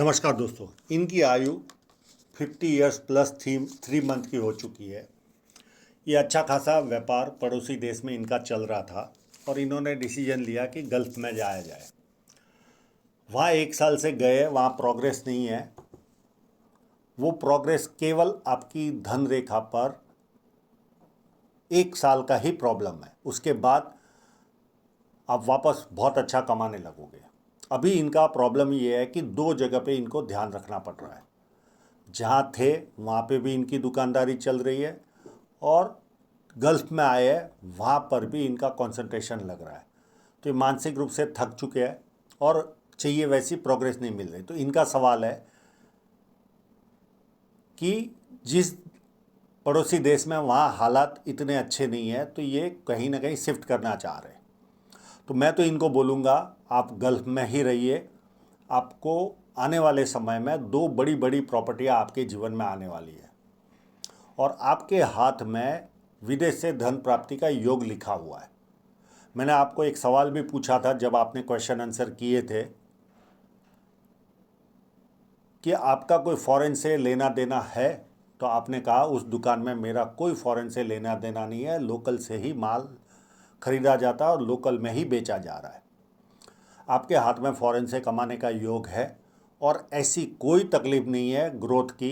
नमस्कार दोस्तों। इनकी आयु 50 इयर्स प्लस 3 मंथ की हो चुकी है। ये अच्छा खासा व्यापार पड़ोसी देश में इनका चल रहा था और इन्होंने डिसीजन लिया कि गल्फ़ में जाया जाए। वहाँ 1 साल से गए, वहाँ प्रोग्रेस नहीं है। वो प्रोग्रेस केवल आपकी धन रेखा पर 1 साल का ही प्रॉब्लम है। उसके बाद आप वापस बहुत अच्छा कमाने लगोगे। अभी इनका प्रॉब्लम ये है कि 2 जगह पे इनको ध्यान रखना पड़ रहा है। जहाँ थे वहाँ पे भी इनकी दुकानदारी चल रही है और गल्फ़ में आए हैं वहाँ पर भी इनका कंसंट्रेशन लग रहा है। तो ये मानसिक रूप से थक चुके हैं और चाहिए वैसी प्रोग्रेस नहीं मिल रही। तो इनका सवाल है कि जिस पड़ोसी देश में वहाँ हालात इतने अच्छे नहीं है तो ये कहीं ना कहीं शिफ्ट करना चाह रहे हैं। तो मैं तो इनको बोलूँगा आप गल्फ़ में ही रहिए। आपको आने वाले समय में 2 बड़ी बड़ी प्रॉपर्टियाँ आपके जीवन में आने वाली है और आपके हाथ में विदेश से धन प्राप्ति का योग लिखा हुआ है। मैंने आपको एक सवाल भी पूछा था जब आपने क्वेश्चन आंसर किए थे कि आपका कोई फॉरेन से लेना देना है, तो आपने कहा उस दुकान में मेरा कोई फॉरेन से लेना देना नहीं है, लोकल से ही माल खरीदा जाता है और लोकल में ही बेचा जा रहा है। आपके हाथ में फॉरेन से कमाने का योग है और ऐसी कोई तकलीफ नहीं है ग्रोथ की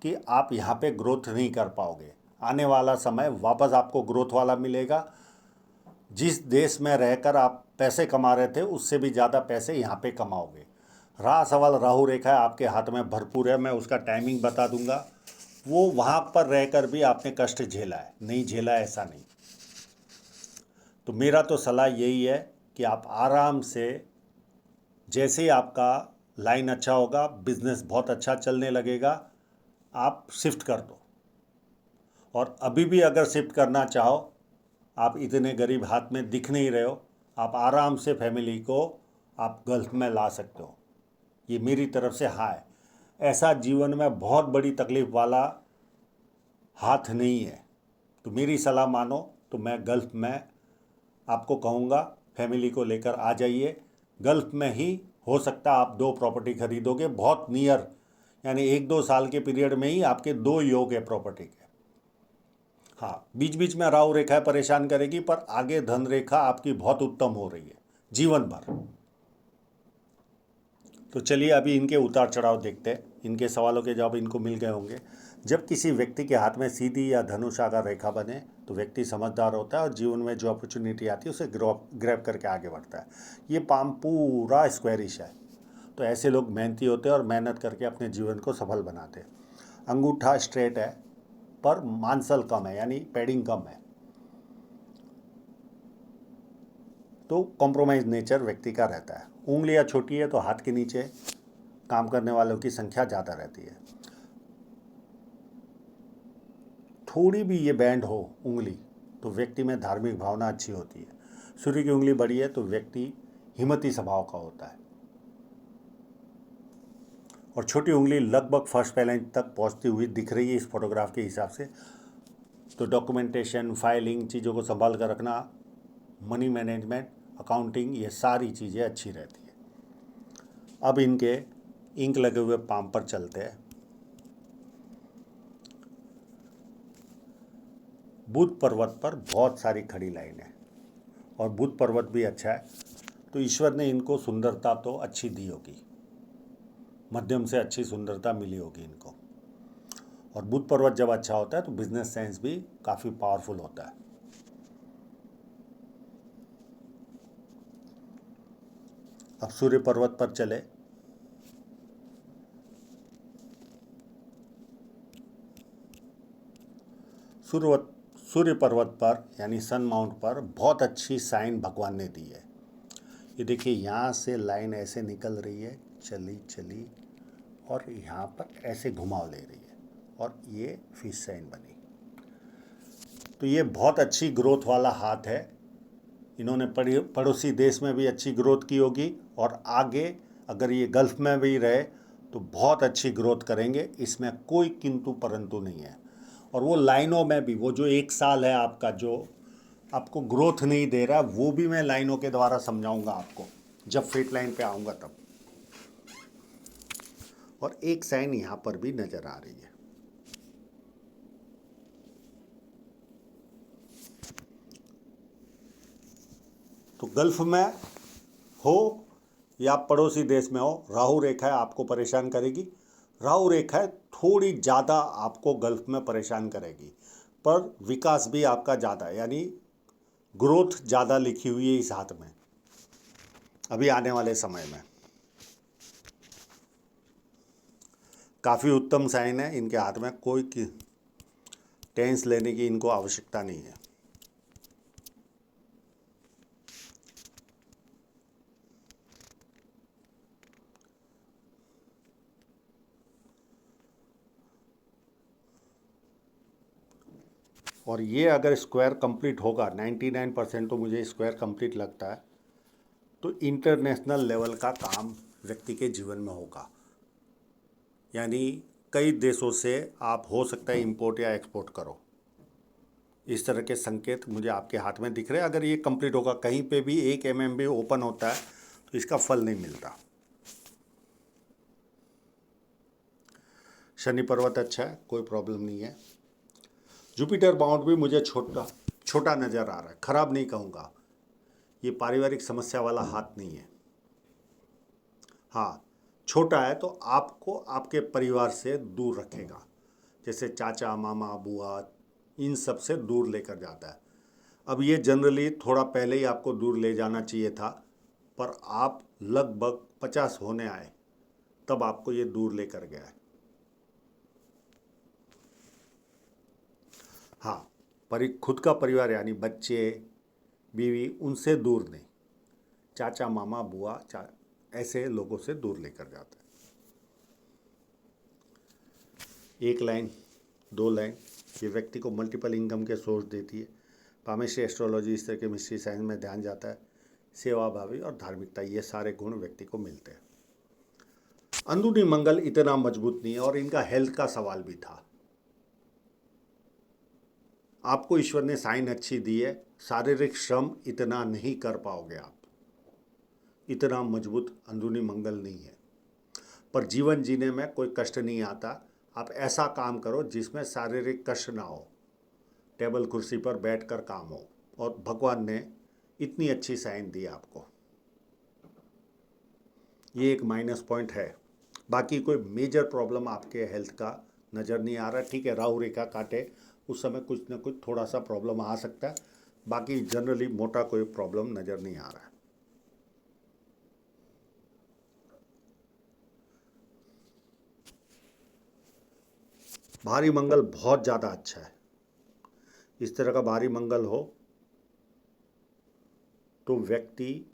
कि आप यहाँ पे ग्रोथ नहीं कर पाओगे। आने वाला समय वापस आपको ग्रोथ वाला मिलेगा। जिस देश में रहकर आप पैसे कमा रहे थे उससे भी ज़्यादा पैसे यहाँ पे कमाओगे। रहा सवाल राहु रेखा है आपके हाथ में भरपूर है, मैं उसका टाइमिंग बता दूंगा। वो वहाँ पर रहकर भी आपने कष्ट झेला है, नहीं झेला है ऐसा नहीं। तो मेरा तो सलाह यही है कि आप आराम से, जैसे ही आपका लाइन अच्छा होगा, बिजनेस बहुत अच्छा चलने लगेगा, आप शिफ्ट कर दो। और अभी भी अगर शिफ्ट करना चाहो, आप इतने गरीब हाथ में दिख नहीं रहे हो, आप आराम से फैमिली को आप गल्फ़ में ला सकते हो। ये मेरी तरफ से हाँ है। ऐसा जीवन में बहुत बड़ी तकलीफ़ वाला हाथ नहीं है। तो मेरी सलाह मानो तो मैं गल्फ़ में आपको कहूँगा फैमिली को लेकर आ जाइए। गल्फ़ में ही हो सकता है आप 2 प्रॉपर्टी खरीदोगे बहुत नियर, यानी 1-2 साल के पीरियड में ही आपके 2 योग है प्रॉपर्टी के। हाँ, बीच बीच में राहु रेखा परेशान करेगी पर आगे धन रेखा आपकी बहुत उत्तम हो रही है जीवन भर। तो चलिए अभी इनके उतार चढ़ाव देखते हैं। इनके सवालों के जवाब इनको मिल गए होंगे। जब किसी व्यक्ति के हाथ में सीधी या धनुष आकार रेखा बने तो व्यक्ति समझदार होता है और जीवन में जो अपॉर्चुनिटी आती है उसे ग्रैब करके आगे बढ़ता है। ये पाम पूरा स्क्वायरिश है, तो ऐसे लोग मेहनती होते हैं और मेहनत करके अपने जीवन को सफल बनाते हैं। अंगूठा स्ट्रेट है पर मांसल कम है, यानी पैडिंग कम है। तो कॉम्प्रोमाइज नेचर व्यक्ति का रहता है। उंगलियां छोटी है तो हाथ के नीचे काम करने वालों की संख्या ज़्यादा रहती है। थोड़ी भी ये बैंड हो उंगली तो व्यक्ति में धार्मिक भावना अच्छी होती है। सूर्य की उंगली बड़ी है तो व्यक्ति हिम्मती स्वभाव का होता है और छोटी उंगली लगभग फर्स्ट पैलेंज तक पहुंचती हुई दिख रही है इस फोटोग्राफ के हिसाब से। तो डॉक्यूमेंटेशन, फाइलिंग, चीज़ों को संभाल कर रखना, मनी मैनेजमेंट, अकाउंटिंग, ये सारी चीज़ें अच्छी रहती है। अब इनके इंक लगे हुए पाम पर चलते हैं। बुध पर्वत पर बहुत सारी खड़ी लाइन है और बुध पर्वत भी अच्छा है, तो ईश्वर ने इनको सुंदरता तो अच्छी दी होगी, मध्यम से अच्छी सुंदरता मिली होगी इनको। और बुध पर्वत जब अच्छा होता है तो बिजनेस सेंस भी काफ़ी पावरफुल होता है। अब सूर्य पर्वत पर चले। सूर्य पर्वत पर यानी सन माउंट पर बहुत अच्छी साइन भगवान ने दी है। ये देखिए यहाँ से लाइन ऐसे निकल रही है, चली चली और यहाँ पर ऐसे घुमाव ले रही है और ये फिश साइन बनी। तो ये बहुत अच्छी ग्रोथ वाला हाथ है। इन्होंने पड़ोसी देश में भी अच्छी ग्रोथ की होगी और आगे अगर ये गल्फ़ में भी रहे तो बहुत अच्छी ग्रोथ करेंगे, इसमें कोई किंतु परंतु नहीं है। और वो लाइनों में भी, वो जो 1 साल है आपका जो आपको ग्रोथ नहीं दे रहा, वो भी मैं लाइनों के द्वारा समझाऊंगा आपको जब फेट लाइन पे आऊँगा तब। और एक साइन यहाँ पर भी नज़र आ रही है। तो गल्फ में हो या पड़ोसी देश में हो, राहु रेखा आपको परेशान करेगी। राहु रेखा थोड़ी ज़्यादा आपको गल्फ में परेशान करेगी, पर विकास भी आपका ज़्यादा है, यानी ग्रोथ ज़्यादा लिखी हुई है इस हाथ में अभी आने वाले समय में। काफ़ी उत्तम साइन है इनके हाथ में, कोई टेंस लेने की इनको आवश्यकता नहीं है। और ये अगर स्क्वायर कंप्लीट होगा, 99% तो मुझे स्क्वायर कंप्लीट लगता है, तो इंटरनेशनल लेवल का काम व्यक्ति के जीवन में होगा। यानी कई देशों से आप हो सकता है इंपोर्ट या एक्सपोर्ट करो। इस तरह के संकेत मुझे आपके हाथ में दिख रहे हैं। अगर ये कंप्लीट होगा, कहीं पे भी 1 mm भी ओपन होता है तो इसका फल नहीं मिलता। शनि पर्वत अच्छा है, कोई प्रॉब्लम नहीं है। जुपिटर बाउंड भी मुझे छोटा नज़र आ रहा है, खराब नहीं कहूँगा। ये पारिवारिक समस्या वाला हाथ नहीं है। हाँ, छोटा है तो आपको आपके परिवार से दूर रखेगा, जैसे चाचा मामा बुआ, इन सब से दूर लेकर जाता है। अब ये जनरली थोड़ा पहले ही आपको दूर ले जाना चाहिए था, पर आप लगभग 50 होने आए तब आपको ये दूर लेकर गया है। हाँ, खुद का परिवार यानी बच्चे बीवी, उनसे दूर नहीं, चाचा मामा बुआ ऐसे लोगों से दूर लेकर जाता है। 1 लाइन 2 लाइन ये व्यक्ति को मल्टीपल इनकम के सोर्स देती है। पामेस्ट्री एस्ट्रोलॉजी इस तरह के मिस्ट्री साइंस में ध्यान जाता है। सेवा भावी और धार्मिकता, ये सारे गुण व्यक्ति को मिलते हैं। अंदरूनी मंगल इतना मजबूत नहीं है और इनका हेल्थ का सवाल भी था। आपको ईश्वर ने साइन अच्छी दी है, शारीरिक श्रम इतना नहीं कर पाओगे आप, इतना मजबूत अंदरूनी मंगल नहीं है। पर जीवन जीने में कोई कष्ट नहीं आता। आप ऐसा काम करो जिसमें शारीरिक कष्ट ना हो, टेबल कुर्सी पर बैठकर काम हो, और भगवान ने इतनी अच्छी साइन दी आपको। ये एक माइनस पॉइंट है, बाकी कोई मेजर प्रॉब्लम आपके हेल्थ का नज़र नहीं आ रहा। ठीक है, राहु रेखा काटे उस समय कुछ ना कुछ थोड़ा सा प्रॉब्लम आ सकता है, बाकी जनरली मोटा कोई प्रॉब्लम नज़र नहीं आ रहा है। भारी मंगल बहुत ज़्यादा अच्छा है। इस तरह का भारी मंगल हो तो व्यक्ति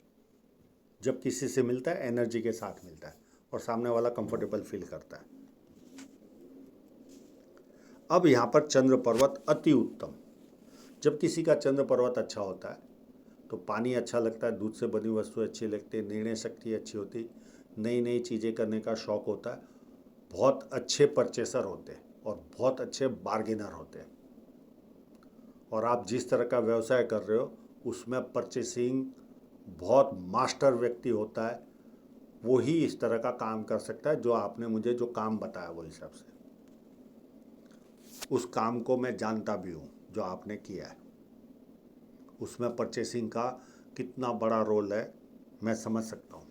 जब किसी से मिलता है एनर्जी के साथ मिलता है और सामने वाला कंफर्टेबल फील करता है। अब यहाँ पर चंद्र पर्वत अति उत्तम। जब किसी का चंद्र पर्वत अच्छा होता है तो पानी अच्छा लगता है, दूध से बनी वस्तु अच्छी लगती है, निर्णय शक्ति अच्छी होती, नई नई चीज़ें करने का शौक़ होता है, बहुत अच्छे परचेसर होते हैं और बहुत अच्छे बार्गेनर होते हैं। और आप जिस तरह का व्यवसाय कर रहे हो उसमें परचेसिंग बहुत मास्टर व्यक्ति होता है, वो ही इस तरह का काम कर सकता है। जो आपने मुझे जो काम बताया वो हिसाब से उस काम को मैं जानता भी हूँ जो आपने किया है, उसमें परचेसिंग का कितना बड़ा रोल है मैं समझ सकता हूँ।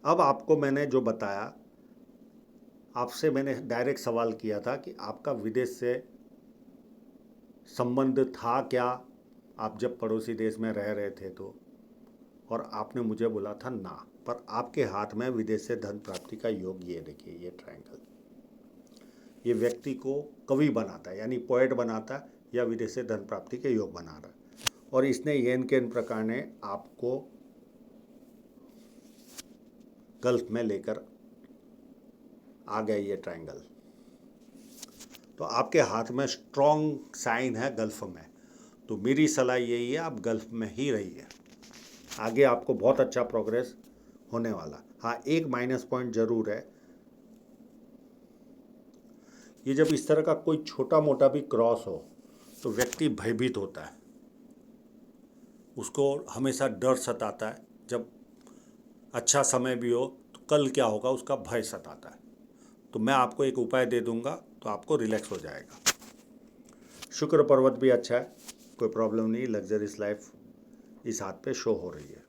अब आपको मैंने जो बताया, आपसे मैंने डायरेक्ट सवाल किया था कि आपका विदेश से संबंध था क्या, आप जब पड़ोसी देश में रह रहे थे तो, और आपने मुझे बोला था ना, पर आपके हाथ में विदेश से धन प्राप्ति का योग, ये देखिए ये ट्रायंगल, ये व्यक्ति को कवि बनाता है यानी पोएट बनाता है या विदेश से धन प्राप्ति के योग बना रहा है। और इसने येन केन प्रकार ने आपको गल्फ में लेकर आ गया ये ट्रायंगल। तो आपके हाथ में स्ट्रॉन्ग साइन है गल्फ में, तो मेरी सलाह यही है आप गल्फ में ही रहिए, आगे आपको बहुत अच्छा प्रोग्रेस होने वाला। हाँ, एक माइनस पॉइंट ज़रूर है, ये जब इस तरह का कोई छोटा मोटा भी क्रॉस हो तो व्यक्ति भयभीत होता है, उसको हमेशा डर सताता है। जब अच्छा समय भी हो तो कल क्या होगा उसका भय सताता है। तो मैं आपको एक उपाय दे दूंगा तो आपको रिलैक्स हो जाएगा। शुक्र पर्वत भी अच्छा है, कोई प्रॉब्लम नहीं, लग्जरियस लाइफ इस हाथ पे शो हो रही है।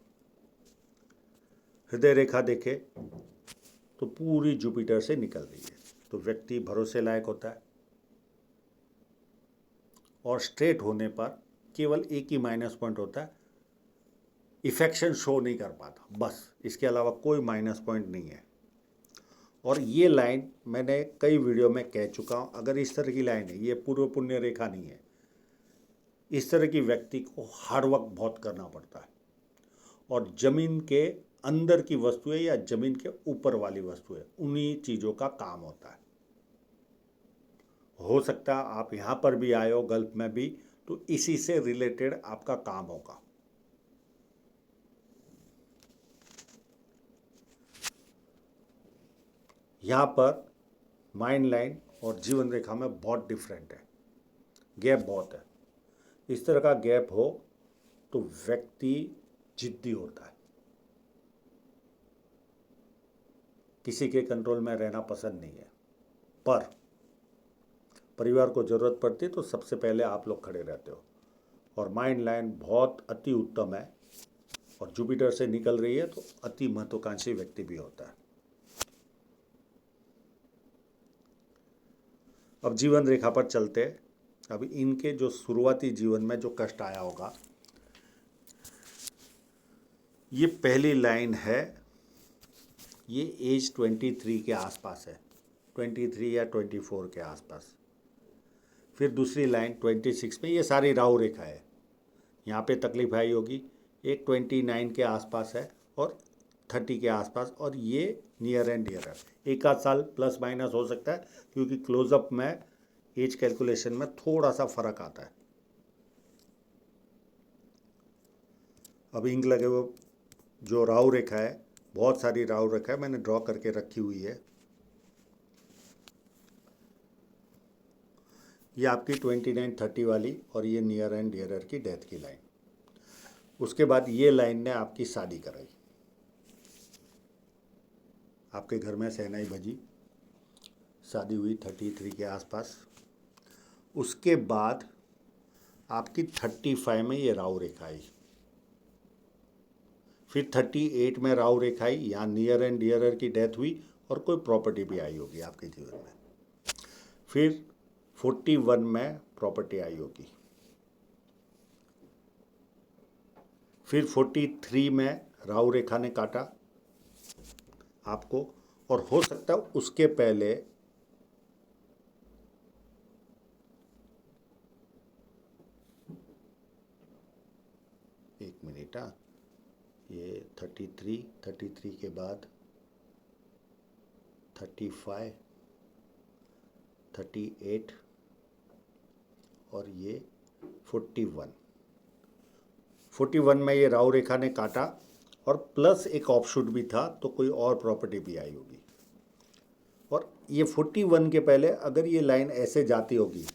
हृदय रेखा देखे तो पूरी जुपिटर से निकल रही है, तो व्यक्ति भरोसे लायक होता है और स्ट्रेट होने पर केवल एक ही माइनस पॉइंट होता है, इफेक्शन शो नहीं कर पाता, बस इसके अलावा कोई माइनस पॉइंट नहीं है। और ये लाइन मैंने कई वीडियो में कह चुका हूँ, अगर इस तरह की लाइन है, ये पूर्व पुण्य रेखा नहीं है, इस तरह की व्यक्ति को हार्ड वर्क बहुत करना पड़ता है और ज़मीन के अंदर की वस्तुएं या ज़मीन के ऊपर वाली वस्तुएं, उन्हीं चीज़ों का काम होता है। हो सकता है आप यहाँ पर भी आए हो, गल्फ में भी, तो इसी से रिलेटेड आपका काम होगा। यहाँ पर माइंड लाइन और जीवन रेखा में बहुत डिफरेंट है, गैप बहुत है। इस तरह का गैप हो तो व्यक्ति जिद्दी होता है, किसी के कंट्रोल में रहना पसंद नहीं है, पर परिवार को ज़रूरत पड़ती है तो सबसे पहले आप लोग खड़े रहते हो। और माइंड लाइन बहुत अति उत्तम है और जुपिटर से निकल रही है तो अति महत्वाकांक्षी व्यक्ति भी होता है। अब जीवन रेखा पर चलते। अब इनके जो शुरुआती जीवन में जो कष्ट आया होगा, ये पहली लाइन है, ये एज 23 के आसपास है, 23 या 24 के आसपास। फिर दूसरी लाइन 26 में, ये सारी राहु रेखा है, यहाँ पे तकलीफ आई होगी। एक 29 के आसपास है और 30 के आसपास, और ये नियर एंड डियर है। एक आध साल प्लस माइनस हो सकता है क्योंकि क्लोजअप में एज कैलकुलेशन में थोड़ा सा फर्क आता है। अब इंक लगे हुए जो राहु रेखा है, बहुत सारी राहु रेखा है, मैंने ड्रॉ करके रखी हुई है। ये आपकी 29-30 वाली और ये नियर एंड डियरर की डेथ की लाइन। उसके बाद ये लाइन ने आपकी शादी कराई, आपके घर में शहनाई बजी, शादी हुई 33 के आसपास। उसके बाद आपकी 35 में ये राहु रेखा आई, फिर 38 में राहु रेखा आई, यहाँ नियर एंड डियरर की डेथ हुई और कोई प्रॉपर्टी भी आई होगी आपके जीवन में। फिर 41 में प्रॉपर्टी आई होगी, फिर 43 में राहु रेखा ने काटा आपको, और हो सकता है उसके पहले एक मिनट, ये 33 के बाद 35, 38 और ये 41 में ये राहु रेखा ने काटा, और प्लस एक ऑफशूट भी था, तो कोई और प्रॉपर्टी भी आई होगी। और ये 41 के पहले अगर ये लाइन ऐसे जाती होगी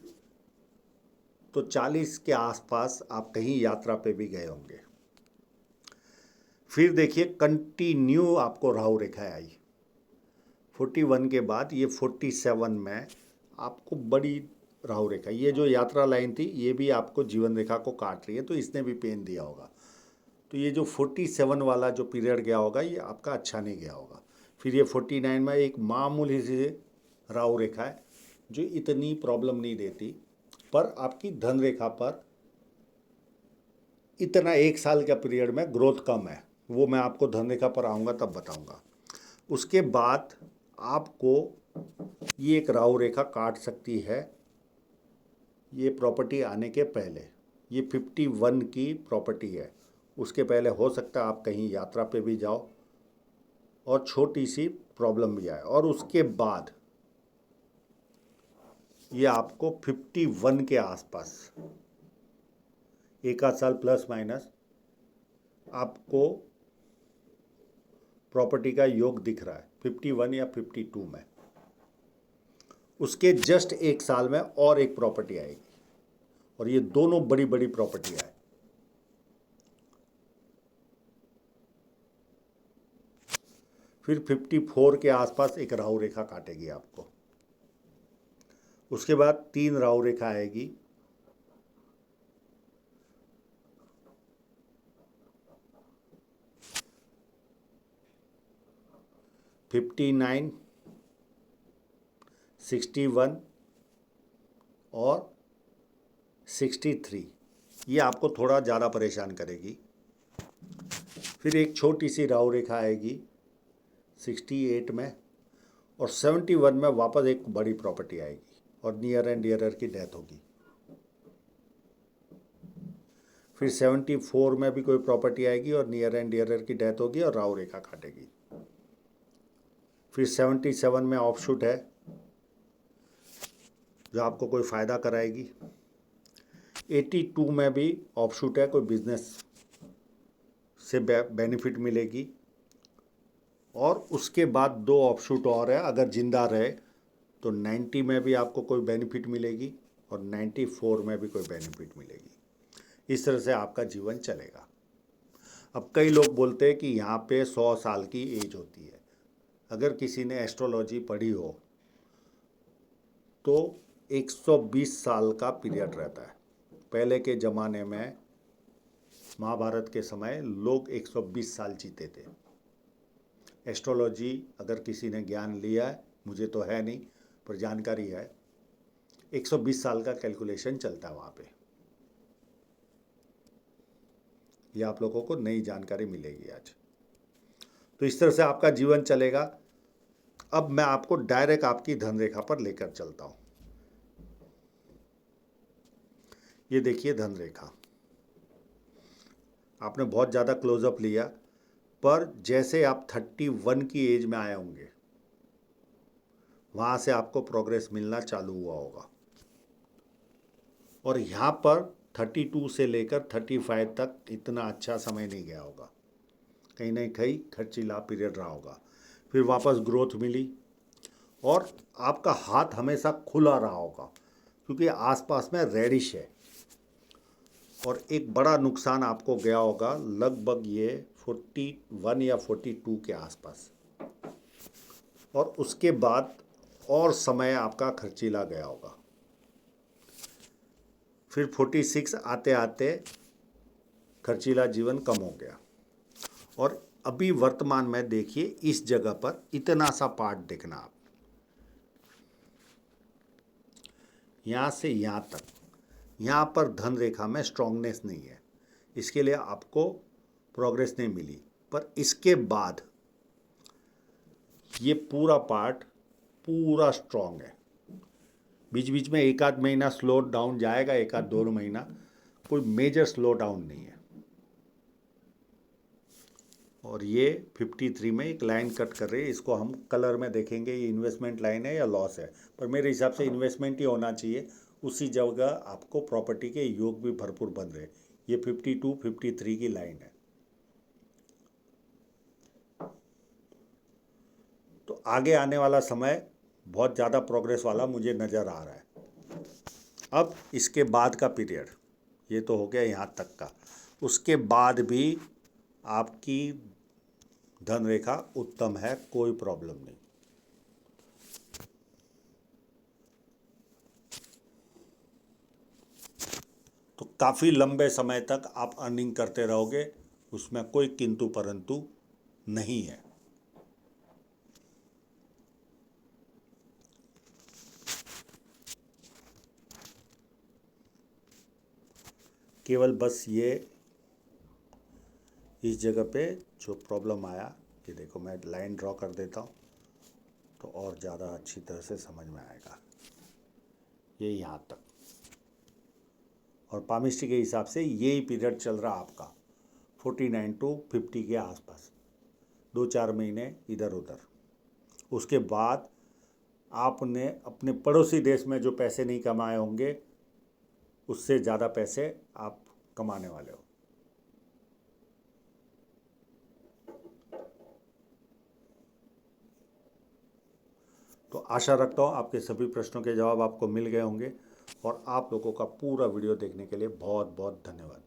तो 40 के आसपास आप कहीं यात्रा पे भी गए होंगे। फिर देखिए कंटिन्यू आपको राहु रेखा आई 41 के बाद, ये 47 में आपको बड़ी राहु रेखा, ये जो यात्रा लाइन थी ये भी आपको जीवन रेखा को काट रही है, तो इसने भी पेन दिया होगा। तो ये जो 47 वाला जो पीरियड गया होगा ये आपका अच्छा नहीं गया होगा। फिर ये 49 में एक मामूली सी राहु रेखा है जो इतनी प्रॉब्लम नहीं देती, पर आपकी धन रेखा पर इतना एक साल का पीरियड में ग्रोथ कम है, वो मैं आपको धन रेखा पर आऊँगा तब बताऊँगा। उसके बाद आपको ये एक राहु रेखा काट सकती है, ये प्रॉपर्टी आने के पहले, ये 51 की प्रॉपर्टी है, उसके पहले हो सकता है आप कहीं यात्रा पे भी जाओ और छोटी सी प्रॉब्लम भी आए। और उसके बाद ये आपको 51 के आसपास, एक आध साल प्लस माइनस, आपको प्रॉपर्टी का योग दिख रहा है 51 या 52 में। उसके जस्ट एक साल में और एक प्रॉपर्टी आएगी, और ये दोनों बड़ी बड़ी प्रॉपर्टियां हैं। फिर 54 के आसपास एक राहु रेखा काटेगी आपको। उसके बाद 3 राहु रेखा आएगी, 59, 61 और 63। ये आपको थोड़ा ज़्यादा परेशान करेगी। फिर एक छोटी सी राहु रेखा आएगी 68 में, और 71 में वापस एक बड़ी प्रॉपर्टी आएगी और नियर एंड डियरर की डेथ होगी। फिर 74 में भी कोई प्रॉपर्टी आएगी और नियर एंड डियरर की डेथ होगी और राहु रेखा काटेगी। फिर 77 में ऑफशूट है जो आपको कोई फ़ायदा कराएगी। 82 में भी ऑफशूट है, कोई बिजनेस से बेनिफिट मिलेगी। और उसके बाद 2 ऑफशूट और है, अगर जिंदा रहे तो 90 में भी आपको कोई बेनिफिट मिलेगी और 94 में भी कोई बेनिफिट मिलेगी। इस तरह से आपका जीवन चलेगा। अब कई लोग बोलते हैं कि यहाँ पे 100 साल की एज होती है। अगर किसी ने एस्ट्रोलॉजी पढ़ी हो तो 120 साल का पीरियड रहता है। पहले के ज़माने में महाभारत के समय लोग 120 साल जीते थे। एस्ट्रोलॉजी अगर किसी ने ज्ञान लिया है, मुझे तो है नहीं पर जानकारी है, 120 साल का कैलकुलेशन चलता है वहाँ पे। ये आप लोगों को नई जानकारी मिलेगी आज। तो इस तरह से आपका जीवन चलेगा। अब मैं आपको डायरेक्ट आपकी धन रेखा पर लेकर चलता हूँ। ये देखिए धन रेखा, आपने बहुत ज़्यादा क्लोजअप लिया, पर जैसे आप 31 की एज में आए होंगे वहाँ से आपको प्रोग्रेस मिलना चालू हुआ होगा। और यहाँ पर 32 से लेकर 35 तक इतना अच्छा समय नहीं गया होगा, कहीं ना कहीं खर्चीला पीरियड रहा होगा। फिर वापस ग्रोथ मिली और आपका हाथ हमेशा खुला रहा होगा क्योंकि आसपास में रेडिश है। और एक बड़ा नुकसान आपको गया होगा लगभग ये 41 या 42 के आसपास, और उसके बाद और समय आपका खर्चीला गया होगा। फिर 46 आते आते खर्चीला जीवन कम हो गया। और अभी वर्तमान में देखिए इस जगह पर इतना सा पार्ट देखना आप, यहाँ से यहाँ तक, यहाँ पर धन रेखा में स्ट्रांगनेस नहीं है, इसके लिए आपको प्रोग्रेस नहीं मिली। पर इसके बाद ये पूरा पार्ट पूरा स्ट्रांग है। बीच बीच में एक आध महीना स्लो डाउन जाएगा, एक आध 2 महीना, कोई मेजर स्लो डाउन नहीं है। और ये 53 में एक लाइन कट कर रही है, इसको हम कलर में देखेंगे ये इन्वेस्टमेंट लाइन है या लॉस है, पर मेरे हिसाब से इन्वेस्टमेंट ही होना चाहिए। उसी जगह आपको प्रॉपर्टी के योग भी भरपूर बन रहे। ये 52, 53 की लाइन है। तो आगे आने वाला समय बहुत ज़्यादा प्रोग्रेस वाला मुझे नज़र आ रहा है। अब इसके बाद का पीरियड, ये तो हो गया यहाँ तक का, उसके बाद भी आपकी धन रेखा उत्तम है, कोई प्रॉब्लम नहीं। तो काफ़ी लंबे समय तक आप अर्निंग करते रहोगे, उसमें कोई किंतु परंतु नहीं है। केवल बस ये इस जगह पे जो प्रॉब्लम आया, ये देखो मैं लाइन ड्रॉ कर देता हूँ तो और ज़्यादा अच्छी तरह से समझ में आएगा। ये यहाँ तक, और पामिस्ट्री के हिसाब से यही पीरियड चल रहा आपका 49 to 50 के आसपास, 2-4 महीने इधर उधर। उसके बाद आपने अपने पड़ोसी देश में जो पैसे नहीं कमाए होंगे उससे ज़्यादा पैसे आप कमाने वाले हो। तो आशा रखता हूँ आपके सभी प्रश्नों के जवाब आपको मिल गए होंगे, और आप लोगों का पूरा वीडियो देखने के लिए बहुत बहुत धन्यवाद।